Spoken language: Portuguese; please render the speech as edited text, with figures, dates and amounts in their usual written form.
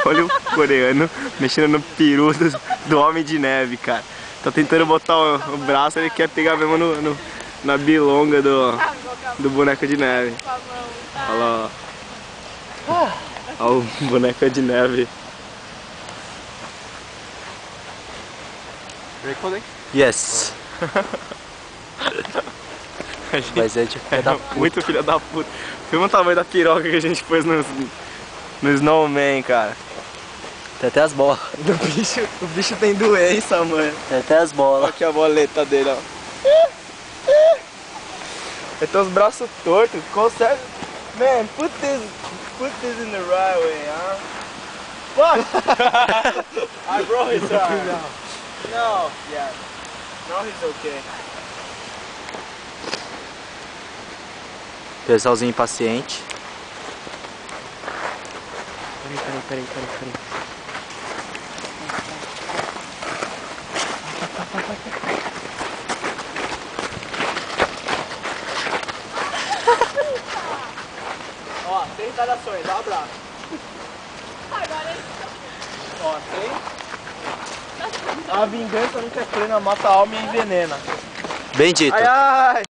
Olha o coreano mexendo no peru do Homem de Neve, cara. Tá tentando botar o braço, ele quer pegar mesmo na bilonga do boneco de neve. Olha lá, ó. Olha o boneco de neve. Recording? Yes. Mas é de filha da puta. Muito filha da puta. Filma o tamanho da piroca que a gente pôs no Snowman, cara. Tem até as bolas. O bicho tem doença, mano. Tem até as bolas. Olha aqui a boleta dele, ó. Ele tem os braços tortos. Consegue... Man, put this in the right way, huh? What? I broke his arm. No, yeah. Now he's okay. Pesalzinho impaciente. Peraí. Ó, 100 retaliações, dá um abraço. Agora ele... Ó, 100. A vingança nunca é plena, mata a alma e envenena. Bem dito. Ai, ai!